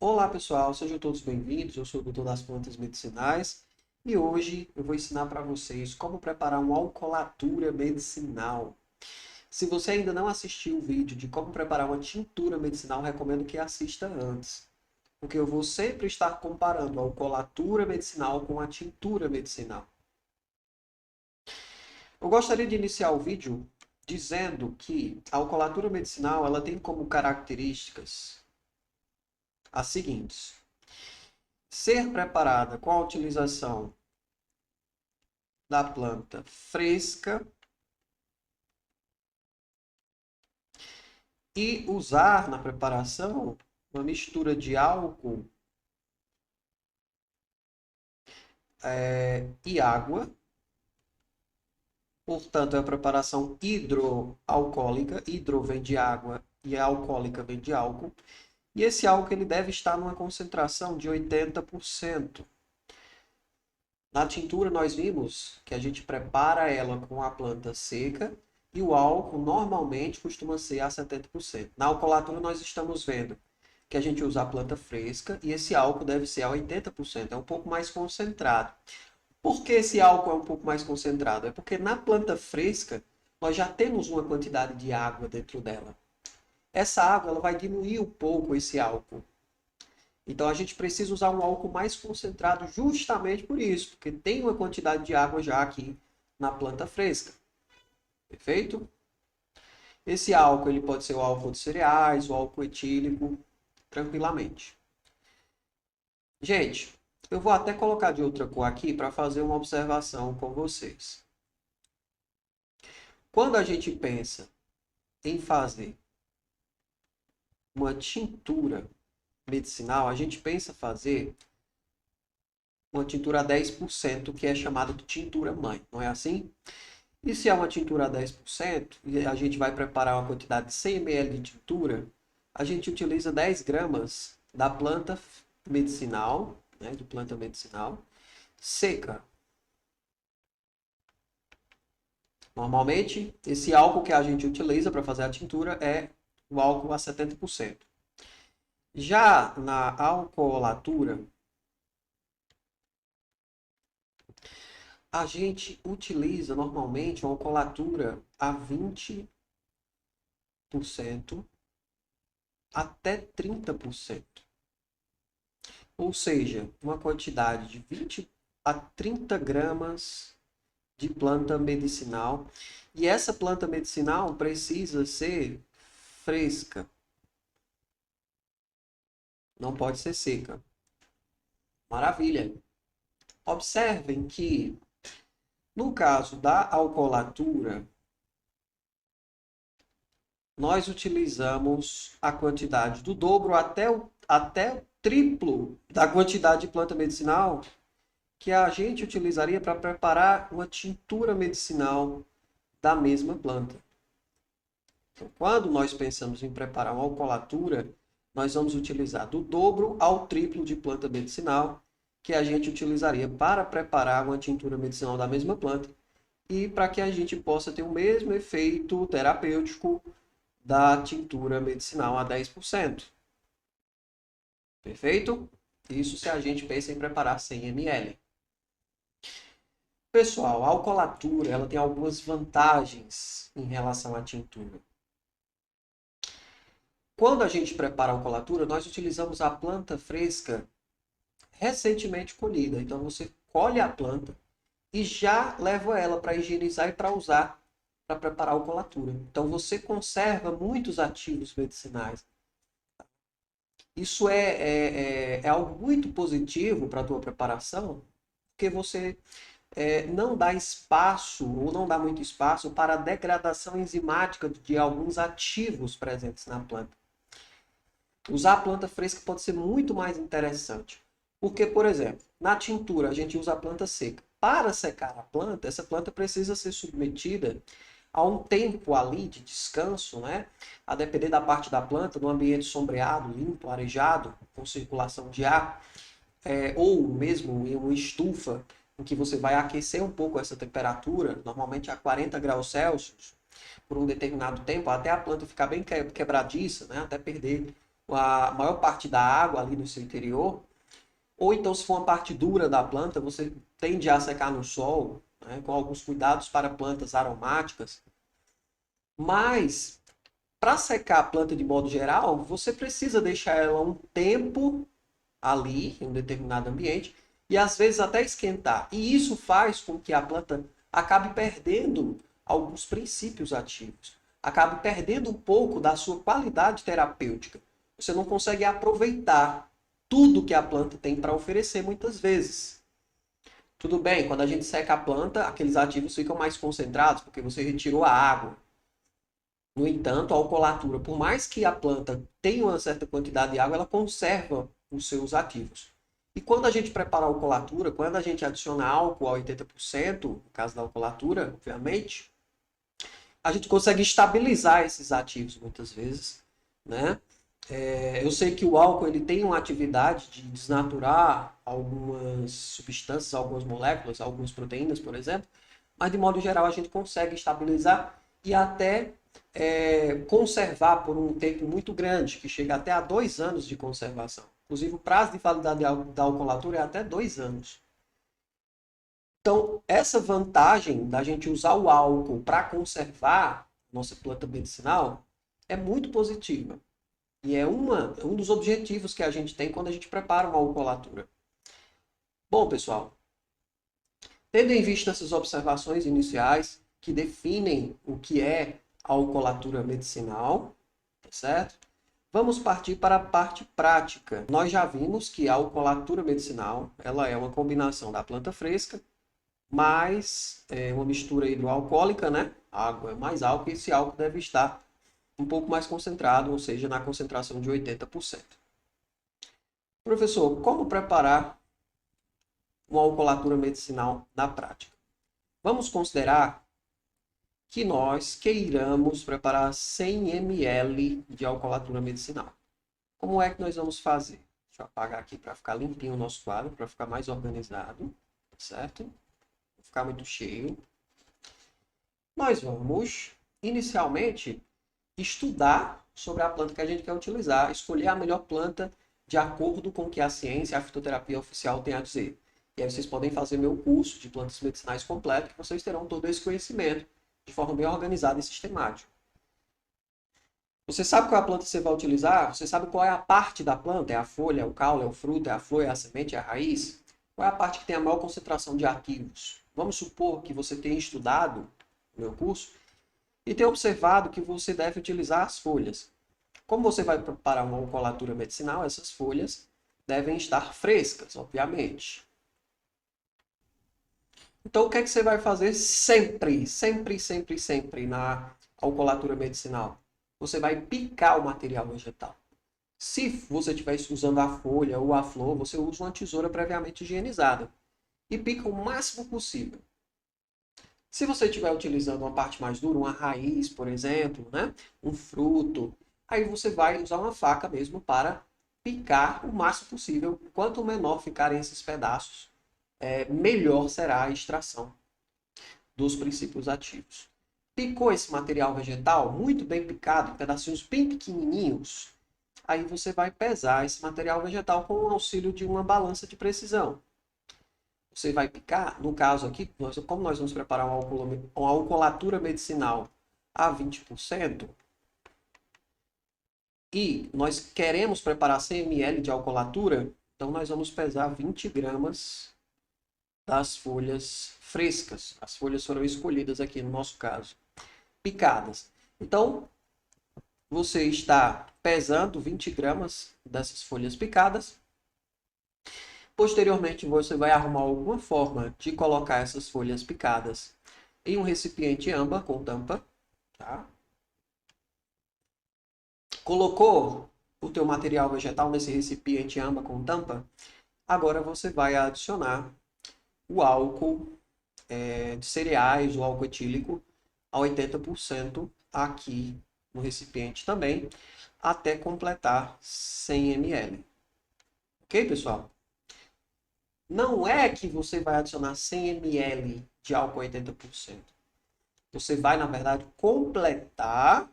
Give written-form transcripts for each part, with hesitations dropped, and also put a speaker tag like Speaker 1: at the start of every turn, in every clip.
Speaker 1: Olá pessoal, sejam todos bem-vindos. Eu sou o doutor das plantas medicinais e hoje eu vou ensinar para vocês como preparar uma alcoolatura medicinal. Se você ainda não assistiu o vídeo de como preparar uma tintura medicinal, recomendo que assista antes, porque eu vou sempre estar comparando a alcoolatura medicinal com a tintura medicinal. Eu gostaria de iniciar o vídeo dizendo que a alcoolatura medicinal ela tem como características as seguintes: ser preparada com a utilização da planta fresca e usar na preparação uma mistura de álcool e água. Portanto, é a preparação hidroalcoólica. Hidro vem de água e alcoólica vem de álcool. E esse álcool ele deve estar numa concentração de 80%. Na tintura nós vimos que a gente prepara ela com a planta seca e o álcool normalmente costuma ser a 70%. Na alcoolatura nós estamos vendo que a gente usa a planta fresca e esse álcool deve ser a 80%, é um pouco mais concentrado. Por que esse álcool é um pouco mais concentrado? É porque na planta fresca nós já temos uma quantidade de água dentro dela. Essa água ela vai diluir um pouco esse álcool. Então a gente precisa usar um álcool mais concentrado justamente por isso, porque tem uma quantidade de água já aqui na planta fresca. Perfeito? Esse álcool ele pode ser o álcool de cereais, o álcool etílico, tranquilamente. Gente, eu vou até colocar de outra cor aqui para fazer uma observação com vocês. Quando a gente pensa em fazer uma tintura medicinal, a gente pensa fazer uma tintura a 10%, que é chamada de tintura mãe, não é assim? E se é uma tintura a 10%, e a gente vai preparar uma quantidade de 100 ml de tintura, a gente utiliza 10 gramas da planta medicinal, né, de planta medicinal, seca. Normalmente, esse álcool que a gente utiliza para fazer a tintura é o álcool a 70%. Já na alcoolatura, a gente utiliza normalmente uma alcoolatura a 20% até 30%. Ou seja, uma quantidade de 20 a 30 gramas de planta medicinal. E essa planta medicinal precisa ser fresca. Não pode ser seca. Maravilha! Observem que, no caso da alcoolatura, nós utilizamos a quantidade do dobro até o triplo da quantidade de planta medicinal que a gente utilizaria para preparar uma tintura medicinal da mesma planta. Então, quando nós pensamos em preparar uma alcoolatura, nós vamos utilizar do dobro ao triplo de planta medicinal que a gente utilizaria para preparar uma tintura medicinal da mesma planta e para que a gente possa ter o mesmo efeito terapêutico da tintura medicinal a 10%. Perfeito? Isso se a gente pensa em preparar 100 ml. Pessoal, a alcoolatura ela tem algumas vantagens em relação à tintura. Quando a gente prepara a alcoolatura, nós utilizamos a planta fresca recentemente colhida. Então você colhe a planta e já leva ela para higienizar e para usar para preparar a alcoolatura. Então você conserva muitos ativos medicinais. Isso é algo muito positivo para a tua preparação, porque você não dá espaço ou não dá muito espaço para a degradação enzimática de alguns ativos presentes na planta. Usar a planta fresca pode ser muito mais interessante. Porque, por exemplo, na tintura a gente usa a planta seca. Para secar a planta, essa planta precisa ser submetida a um tempo ali de descanso, né? A depender da parte da planta, num ambiente sombreado, limpo, arejado, com circulação de ar, ou mesmo em uma estufa, em que você vai aquecer um pouco essa temperatura, normalmente a 40 graus Celsius, por um determinado tempo, até a planta ficar bem quebradiça, né? Até perder a maior parte da água ali no seu interior, ou então se for uma parte dura da planta, você tende a secar no sol, né, com alguns cuidados para plantas aromáticas. Mas, para secar a planta de modo geral, você precisa deixar ela um tempo ali, em um determinado ambiente, e às vezes até esquentar. E isso faz com que a planta acabe perdendo alguns princípios ativos, acabe perdendo um pouco da sua qualidade terapêutica. Você não consegue aproveitar tudo que a planta tem para oferecer muitas vezes. Tudo bem, quando a gente seca a planta, aqueles ativos ficam mais concentrados, porque você retirou a água. No entanto, a alcoolatura, por mais que a planta tenha uma certa quantidade de água, ela conserva os seus ativos. E quando a gente prepara a alcoolatura, quando a gente adiciona álcool a 80%, no caso da alcoolatura, obviamente, a gente consegue estabilizar esses ativos muitas vezes, né? Eu sei que o álcool ele tem uma atividade de desnaturar algumas substâncias, algumas moléculas, algumas proteínas, por exemplo, mas de modo geral a gente consegue estabilizar e até conservar por um tempo muito grande, que chega até a 2 anos de conservação. Inclusive o prazo de validade da alcoolatura é até 2 anos. Então, essa vantagem da gente usar o álcool para conservar nossa planta medicinal é muito positiva. E é um dos objetivos que a gente tem quando a gente prepara uma alcoolatura. Bom, pessoal, tendo em vista essas observações iniciais que definem o que é a alcoolatura medicinal, tá certo? Vamos partir para a parte prática. Nós já vimos que a alcoolatura medicinal ela é uma combinação da planta fresca mais uma mistura hidroalcoólica, né? Água mais álcool, e esse álcool deve estar um pouco mais concentrado, ou seja, na concentração de 80%. Professor, como preparar uma alcoolatura medicinal na prática? Vamos considerar que nós queiramos preparar 100 ml de alcoolatura medicinal. Como é que nós vamos fazer? Deixa eu apagar aqui para ficar limpinho o nosso quadro, para ficar mais organizado, certo? Não ficar muito cheio. Nós vamos, inicialmente, estudar sobre a planta que a gente quer utilizar, escolher a melhor planta de acordo com o que a ciência e a fitoterapia oficial tem a dizer. E aí vocês podem fazer meu curso de plantas medicinais completo, que vocês terão todo esse conhecimento de forma bem organizada e sistemática. Você sabe qual é a planta que você vai utilizar? Você sabe qual é a parte da planta? É a folha, é o caule, é o fruto, é a flor, é a semente, é a raiz? Qual é a parte que tem a maior concentração de ativos? Vamos supor que você tenha estudado o meu curso e tenha observado que você deve utilizar as folhas. Como você vai preparar uma alcoolatura medicinal, essas folhas devem estar frescas, obviamente. Então, o que é que você vai fazer sempre, sempre, sempre, sempre na alcoolatura medicinal? Você vai picar o material vegetal. Se você estiver usando a folha ou a flor, você usa uma tesoura previamente higienizada e pica o máximo possível. Se você estiver utilizando uma parte mais dura, uma raiz, por exemplo, né? Um fruto, aí você vai usar uma faca mesmo para picar o máximo possível. Quanto menor ficarem esses pedaços, melhor será a extração dos princípios ativos. Picou esse material vegetal muito bem picado, em pedacinhos bem pequenininhos, aí você vai pesar esse material vegetal com o auxílio de uma balança de precisão. Você vai picar, no caso aqui, como nós vamos preparar uma alcoolatura medicinal a 20%, e nós queremos preparar 100 ml de alcoolatura, então nós vamos pesar 20 gramas das folhas frescas. As folhas foram escolhidas aqui no nosso caso, picadas. Então, você está pesando 20 gramas dessas folhas picadas. Posteriormente, você vai arrumar alguma forma de colocar essas folhas picadas em um recipiente âmbar com tampa. Tá? Colocou o teu material vegetal nesse recipiente âmbar com tampa, agora você vai adicionar o álcool de cereais, o álcool etílico, a 80% aqui no recipiente também, até completar 100 ml. Ok, pessoal? Não é que você vai adicionar 100 ml de álcool a 80%. Você vai, na verdade, completar,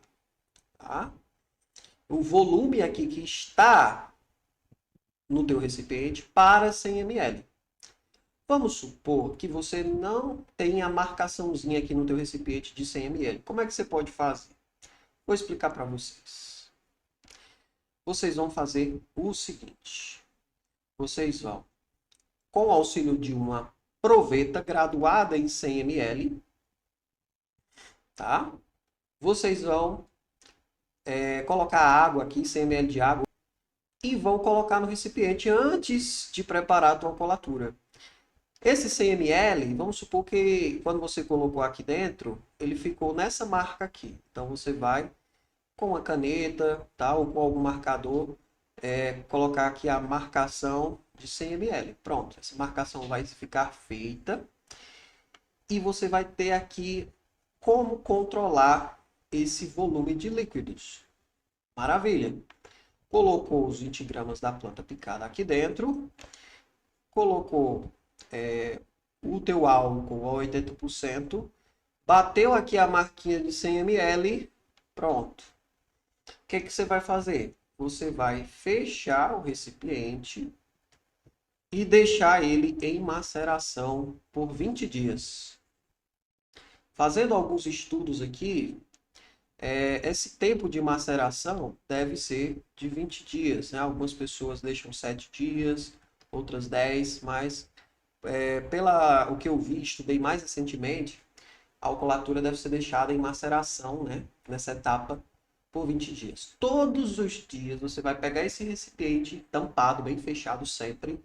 Speaker 1: tá? o volume aqui que está no teu recipiente para 100 ml. Vamos supor que você não tem a marcaçãozinha aqui no teu recipiente de 100 ml. Como é que você pode fazer? Vou explicar para vocês. Vocês vão fazer o seguinte. Vocês vão, com o auxílio de uma proveta graduada em 100 ml, tá? Vocês vão colocar água aqui, 100 ml de água, e vão colocar no recipiente antes de preparar a tua colatura. Esse 100 ml, vamos supor que quando você colocou aqui dentro, ele ficou nessa marca aqui. Então você vai com a caneta, tá? Ou com algum marcador, colocar aqui a marcação de 100 ml. Pronto, essa marcação vai ficar feita. E você vai ter aqui como controlar esse volume de líquidos. Maravilha! Colocou os 20 gramas da planta picada aqui dentro. Colocou o teu álcool a 80%. Bateu aqui a marquinha de 100 ml. Pronto. O que você vai fazer? Você vai fechar o recipiente e deixar ele em maceração por 20 dias. Fazendo alguns estudos aqui, esse tempo de maceração deve ser de 20 dias. Né? Algumas pessoas deixam 7 dias, outras 10, mas o que eu vi, estudei mais recentemente, a alcoolatura deve ser deixada em maceração, né? Nessa etapa, por 20 dias. Todos os dias você vai pegar esse recipiente tampado, bem fechado sempre,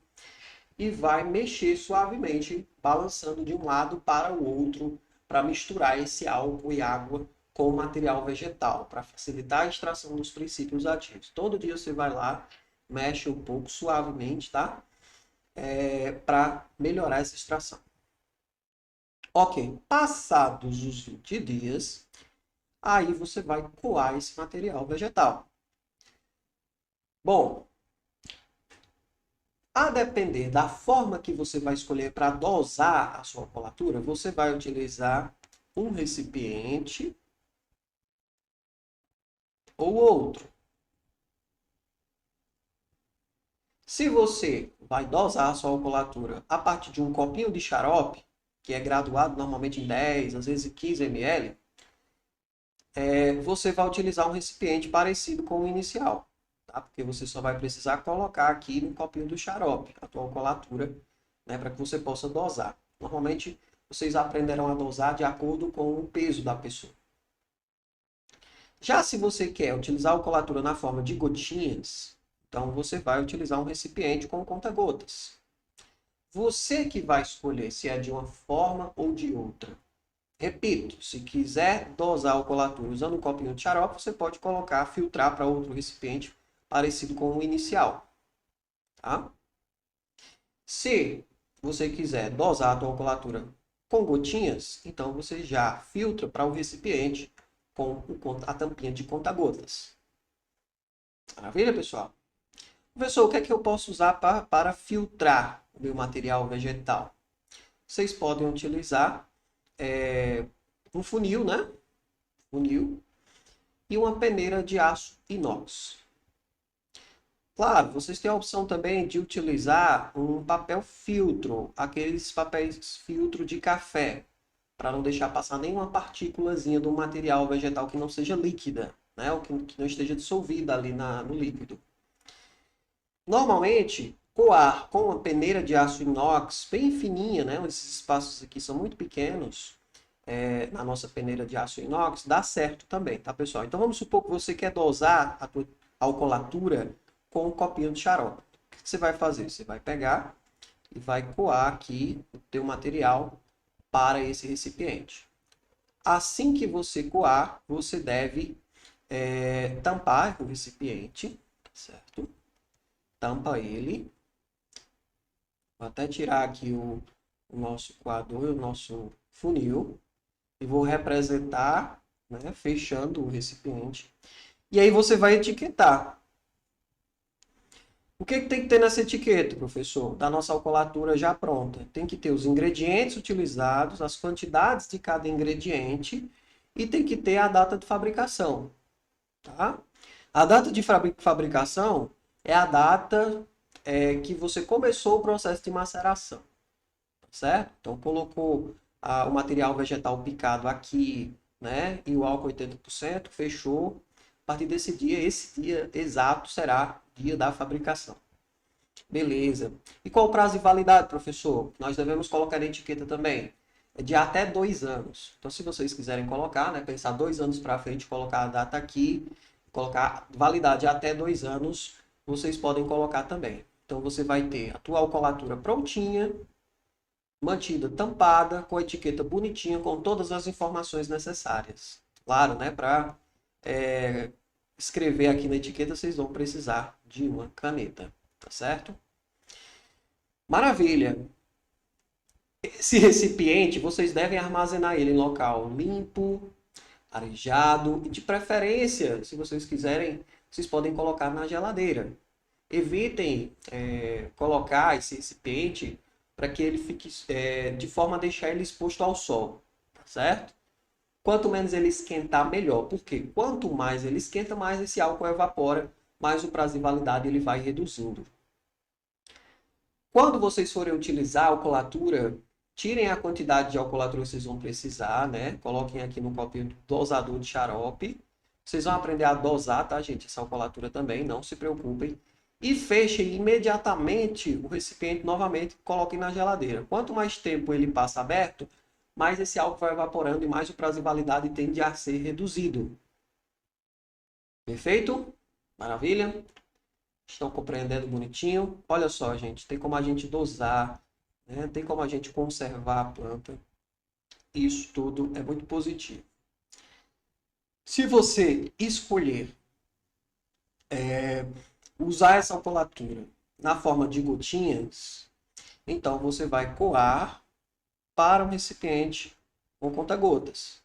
Speaker 1: e vai mexer suavemente, balançando de um lado para o outro, para misturar esse álcool e água com o material vegetal, para facilitar a extração dos princípios ativos. Todo dia você vai lá, mexe um pouco suavemente, tá? Para melhorar essa extração. Ok, passados os 20 dias, aí você vai coar esse material vegetal. Bom, a depender da forma que você vai escolher para dosar a sua colatura, você vai utilizar um recipiente ou outro. Se você vai dosar a sua colatura a partir de um copinho de xarope, que é graduado normalmente em 10, às vezes 15 ml, você vai utilizar um recipiente parecido com o inicial. Tá? Porque você só vai precisar colocar aqui no copinho do xarope a tua colatura, né, para que você possa dosar. Normalmente, vocês aprenderão a dosar de acordo com o peso da pessoa. Já se você quer utilizar a colatura na forma de gotinhas, então você vai utilizar um recipiente com conta-gotas. Você que vai escolher se é de uma forma ou de outra. Repito, se quiser dosar a colatura usando um copinho de xarope, você pode colocar, filtrar para outro recipiente parecido com o inicial. Tá? Se você quiser dosar a tua colatura com gotinhas, então você já filtra para o recipiente com a tampinha de conta-gotas. Maravilha, pessoal? Professor, o que é que eu posso usar para filtrar o meu material vegetal? Vocês podem utilizar um funil, né? Funil e uma peneira de aço inox. Claro, vocês têm a opção também de utilizar um papel filtro, aqueles papéis filtro de café, para não deixar passar nenhuma partículazinha do material vegetal que não seja líquida, né? Ou que não esteja dissolvida ali no líquido. Normalmente, coar com uma peneira de aço inox bem fininha, né? Esses espaços aqui são muito pequenos, na nossa peneira de aço inox, dá certo também, tá, pessoal? Então, vamos supor que você quer dosar a tua alcoolatura com um copinho de xarope. O que você vai fazer? Você vai pegar e vai coar aqui o teu material para esse recipiente. Assim que você coar, você deve tampar o recipiente, certo? Tampa ele. Vou até tirar aqui o nosso coador, o nosso funil. E vou representar, né, fechando o recipiente. E aí você vai etiquetar. O que tem que ter nessa etiqueta, professor? Da nossa alcoolatura já pronta. Tem que ter os ingredientes utilizados, as quantidades de cada ingrediente e tem que ter a data de fabricação. Tá? A data de fabricação é a data que você começou o processo de maceração, certo? Então, colocou o material vegetal picado aqui, né? E o álcool 80%, fechou. A partir desse dia, esse dia exato será o dia da fabricação. Beleza. E qual o prazo de validade, professor? Nós devemos colocar na etiqueta também. É de até 2 anos. Então, se vocês quiserem colocar, né, pensar 2 anos para frente, colocar a data aqui, colocar validade até 2 anos, vocês podem colocar também. Então, você vai ter a tua alcoolatura prontinha, mantida tampada, com a etiqueta bonitinha, com todas as informações necessárias. Claro, né, para escrever aqui na etiqueta, vocês vão precisar de uma caneta, tá certo? Maravilha! Esse recipiente, vocês devem armazenar ele em local limpo, arejado e, de preferência, se vocês quiserem, vocês podem colocar na geladeira. Evitem colocar esse recipiente para que ele fique de forma a deixar ele exposto ao sol, tá certo? Quanto menos ele esquentar, melhor. Porque quanto mais ele esquenta, mais esse álcool evapora, mais o prazo de validade ele vai reduzindo. Quando vocês forem utilizar a alcoolatura, tirem a quantidade de alcoolatura que vocês vão precisar, né? Coloquem aqui no copinho do dosador de xarope. Vocês vão aprender a dosar, tá, gente? Essa alcoolatura também, não se preocupem. E fechem imediatamente o recipiente novamente, coloquem na geladeira. Quanto mais tempo ele passa aberto, mais esse álcool vai evaporando e mais o prazo de validade tende a ser reduzido. Perfeito? Maravilha? Estão compreendendo bonitinho? Olha só, gente, tem como a gente dosar, né? Tem como a gente conservar a planta. Isso tudo é muito positivo. Se você escolher usar essa alcoolatura na forma de gotinhas, então você vai coar para um recipiente com conta-gotas.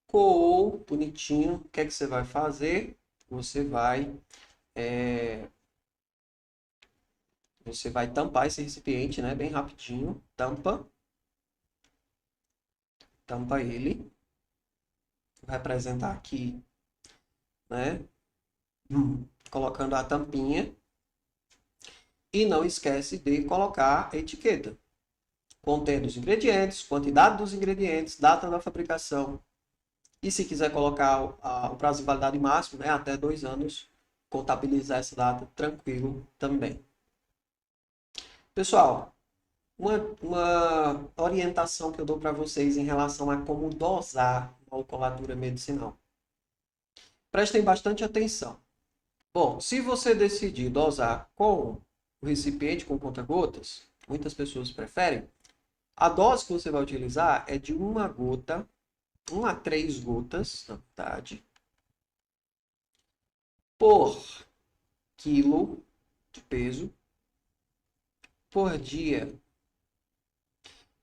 Speaker 1: Coou, bonitinho, o que é que você vai fazer? Você vai tampar esse recipiente, né, bem rapidinho. Tampa ele. Vou representar aqui, né, colocando a tampinha. E não esquece de colocar a etiqueta, contendo os ingredientes, quantidade dos ingredientes, data da fabricação. E se quiser colocar o prazo de validade máximo, né, até 2 anos, contabilizar essa data tranquilo também. Pessoal, uma orientação que eu dou para vocês em relação a como dosar a alcoolatura medicinal. Prestem bastante atenção. Bom, se você decidir dosar com o recipiente com conta-gotas, muitas pessoas preferem, a dose que você vai utilizar é de 1 a 3 gotas, na verdade, por quilo de peso por dia.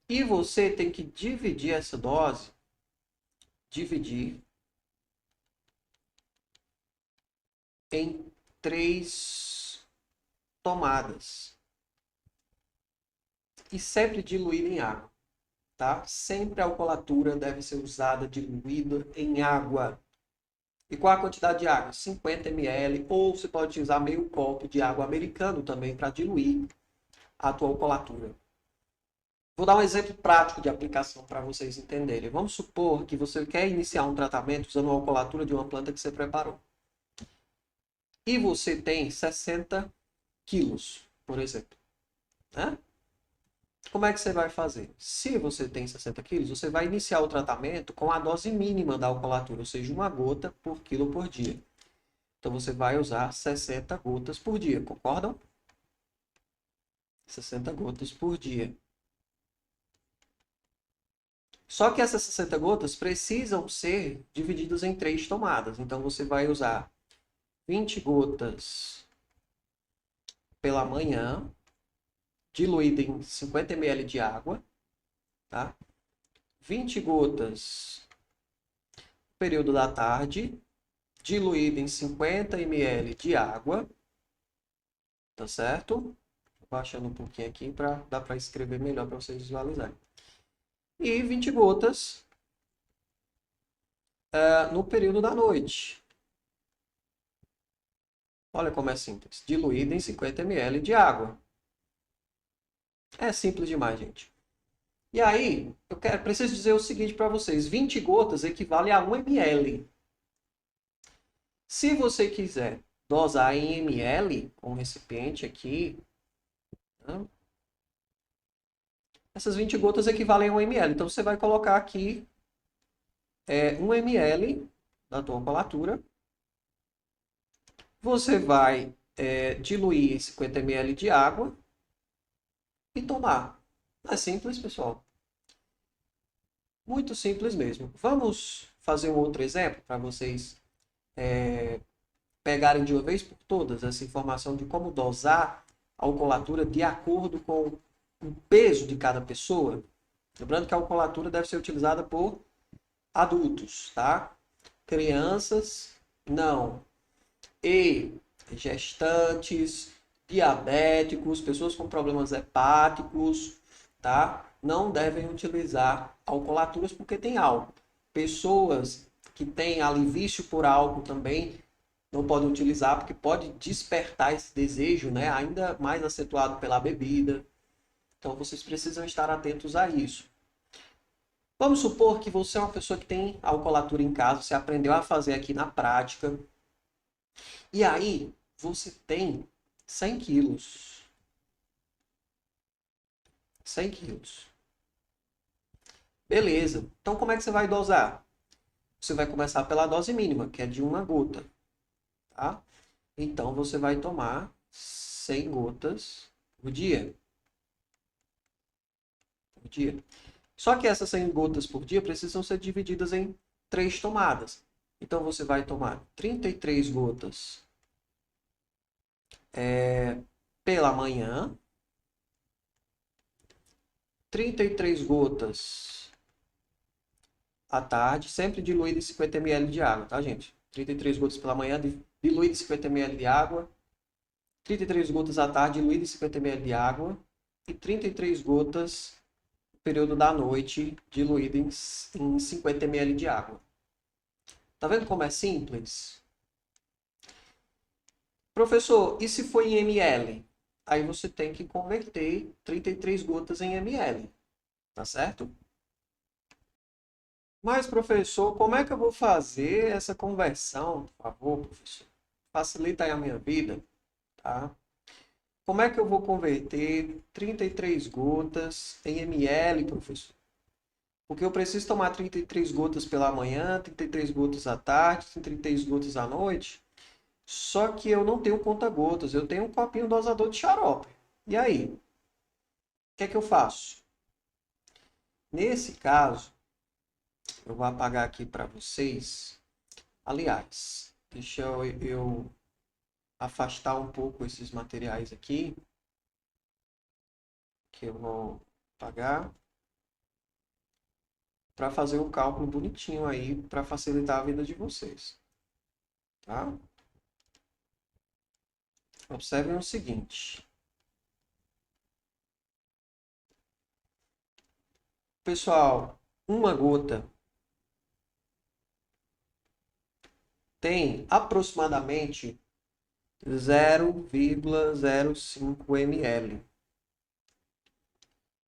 Speaker 1: E você tem que dividir essa dose, em 3 tomadas. E sempre diluída em água, tá? Sempre a alcoolatura deve ser usada diluída em água. E qual a quantidade de água? 50 ml, ou você pode usar meio copo de água americano também para diluir a tua alcoolatura. Vou dar um exemplo prático de aplicação para vocês entenderem. Vamos supor que você quer iniciar um tratamento usando a alcoolatura de uma planta que você preparou. E você tem 60 quilos, por exemplo. Né? Como é que você vai fazer? Se você tem 60 quilos, você vai iniciar o tratamento com a dose mínima da alcoolatura, ou seja, 1 gota por quilo por dia. Então, você vai usar 60 gotas por dia, concordam? 60 gotas por dia. Só que essas 60 gotas precisam ser divididas em 3 tomadas. Então, você vai usar 20 gotas pela manhã, diluída em 50 ml de água. Tá? 20 gotas no período da tarde, diluída em 50 ml de água. Tá certo? Baixando um pouquinho aqui para dar para escrever melhor para vocês visualizarem. E 20 gotas no período da noite. Olha como é simples. Diluída em 50 ml de água. É simples demais, gente. E aí, preciso dizer o seguinte para vocês. 20 gotas equivale a 1 ml. Se você quiser dosar em ml, com um recipiente aqui, né, essas 20 gotas equivalem a 1 ml. Então, você vai colocar aqui 1 ml da tua colatura. Você vai diluir em 50 ml de água e tomar. É simples, pessoal. Muito simples mesmo. Vamos fazer um outro exemplo para vocês pegarem de uma vez por todas essa informação de como dosar a alcoolatura de acordo com o peso de cada pessoa. Lembrando que a alcoolatura deve ser utilizada por adultos, tá? Crianças, não. E gestantes, diabéticos, pessoas com problemas hepáticos, tá? Não devem utilizar alcoolaturas porque tem álcool. Pessoas que têm ali vício por álcool também não podem utilizar porque pode despertar esse desejo, né? Ainda mais acentuado pela bebida. Então vocês precisam estar atentos a isso. Vamos supor que você é uma pessoa que tem alcoolatura em casa, você aprendeu a fazer aqui na prática. E aí, você tem 100 quilos. 100 quilos. Beleza. Então, como é que você vai dosar? Você vai começar pela dose mínima, que é de 1 gota. Tá? Então, você vai tomar 100 gotas por dia. Por dia. Só que essas 100 gotas por dia precisam ser divididas em 3 tomadas. Então, você vai tomar 33 gotas pela manhã, 33 gotas à tarde, sempre diluído em 50 ml de água, tá, gente? 33 gotas pela manhã, diluído em 50 ml de água, 33 gotas à tarde, diluído em 50 ml de água, e 33 gotas no período da noite, diluído em 50 ml de água. Tá vendo como é simples? Professor, e se for em ml? Aí você tem que converter 33 gotas em ml, tá certo? Mas, professor, como é que eu vou fazer essa conversão? Por favor, professor. Facilita aí a minha vida, tá? Como é que eu vou converter 33 gotas em ml, professor? Porque eu preciso tomar 33 gotas pela manhã, 33 gotas à tarde, 33 gotas à noite. Só que eu não tenho conta-gotas, eu tenho um copinho dosador de xarope. E aí? O que é que eu faço? Nesse caso, eu vou apagar aqui para vocês. Aliás, deixa eu afastar um pouco esses materiais aqui, que eu vou apagar, para fazer um cálculo bonitinho aí, para facilitar a vida de vocês. Tá? Observem o seguinte. Pessoal, 1 gota tem aproximadamente 0,05 ml.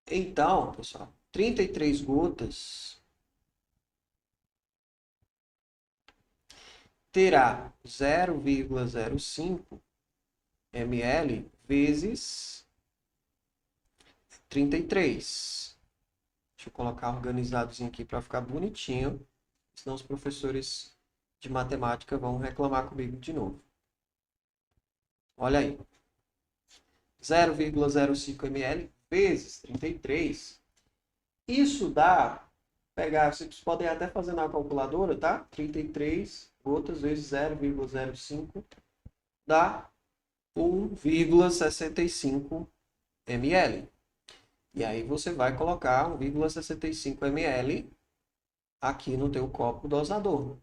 Speaker 1: Então, pessoal, 33 gotas terá 0,05 ml vezes 33. Deixa eu colocar organizadozinho aqui para ficar bonitinho, senão os professores de matemática vão reclamar comigo de novo. Olha aí. 0,05 ml vezes 33. Isso dá, vocês podem até fazer na calculadora, tá? 33 gotas vezes 0,05 dá 1,65 ml. E aí você vai colocar 1,65 ml aqui no teu copo dosador,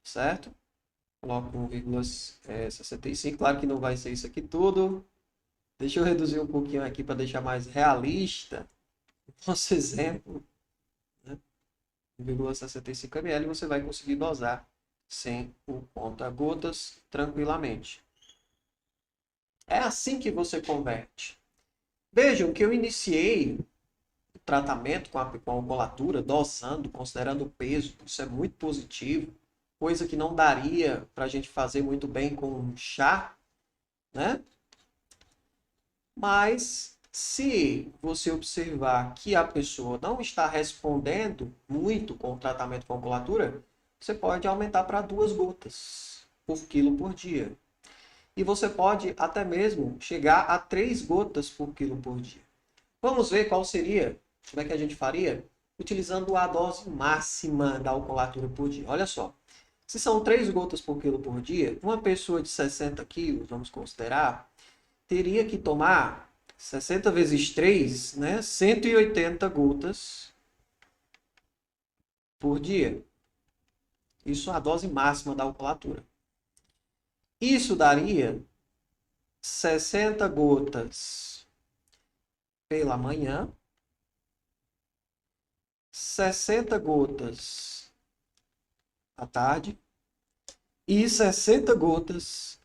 Speaker 1: certo? Coloco 1,65, claro que não vai ser isso aqui tudo. Deixa eu reduzir um pouquinho aqui para deixar mais realista o nosso exemplo. 1,65 ml você vai conseguir dosar sem o conta-gotas tranquilamente. É assim que você converte. Vejam que eu iniciei o tratamento com a alcoolatura, dosando, considerando o peso. Isso é muito positivo. Coisa que não daria para a gente fazer muito bem com um chá, né? Mas se você observar que a pessoa não está respondendo muito com o tratamento com alcoolatura, você pode aumentar para 2 gotas por quilo por dia. E você pode até mesmo chegar a 3 gotas por quilo por dia. Vamos ver qual seria, como é que a gente faria? Utilizando a dose máxima da alcoolatura por dia. Olha só, se são 3 gotas por quilo por dia, uma pessoa de 60 quilos, vamos considerar, teria que tomar 60 vezes 3, né? 180 gotas por dia. Isso é a dose máxima da alcoolatura. Isso daria 60 gotas pela manhã, 60 gotas à tarde e 60 gotas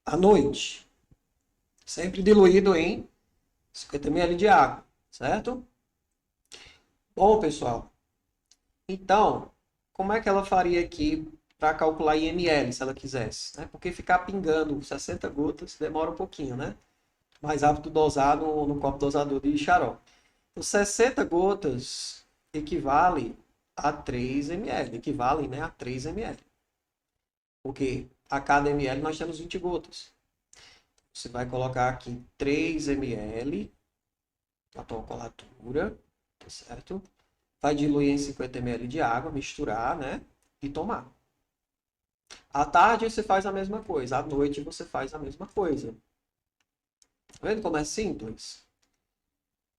Speaker 1: à noite. Sempre diluído em 50 ml de água, certo? Bom, pessoal, então, como é que ela faria aqui para calcular em ml, se ela quisesse? Né? Porque ficar pingando 60 gotas demora um pouquinho, né? Mais rápido dosar no copo dosador de xarope. Então, 60 gotas equivale a 3 ml, equivalem, né, a 3 ml. Porque a cada ml nós temos 20 gotas. Você vai colocar aqui 3 ml na tua colatura, tá certo? Vai diluir em 50 ml de água, misturar, né? E tomar. À tarde você faz a mesma coisa, à noite você faz a mesma coisa. Tá vendo como é simples?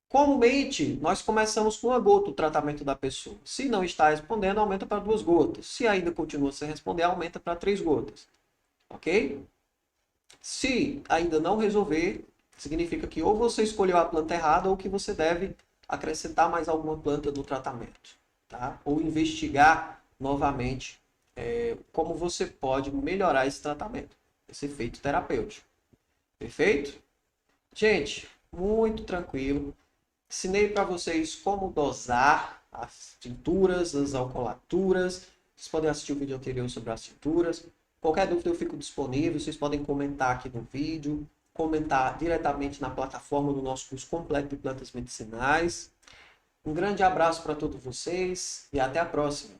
Speaker 1: Comumente, nós começamos com 1 gota o tratamento da pessoa. Se não está respondendo, aumenta para 2 gotas. Se ainda continua sem responder, aumenta para 3 gotas. Ok? Se ainda não resolver, significa que ou você escolheu a planta errada ou que você deve acrescentar mais alguma planta no tratamento. Tá? Ou investigar novamente como você pode melhorar esse tratamento, esse efeito terapêutico. Perfeito? Gente, muito tranquilo. Ensinei para vocês como dosar as tinturas, as alcoolaturas. Vocês podem assistir o vídeo anterior sobre as tinturas. Qualquer dúvida eu fico disponível. Vocês podem comentar aqui no vídeo, comentar diretamente na plataforma do nosso curso completo de plantas medicinais. Um grande abraço para todos vocês e até a próxima.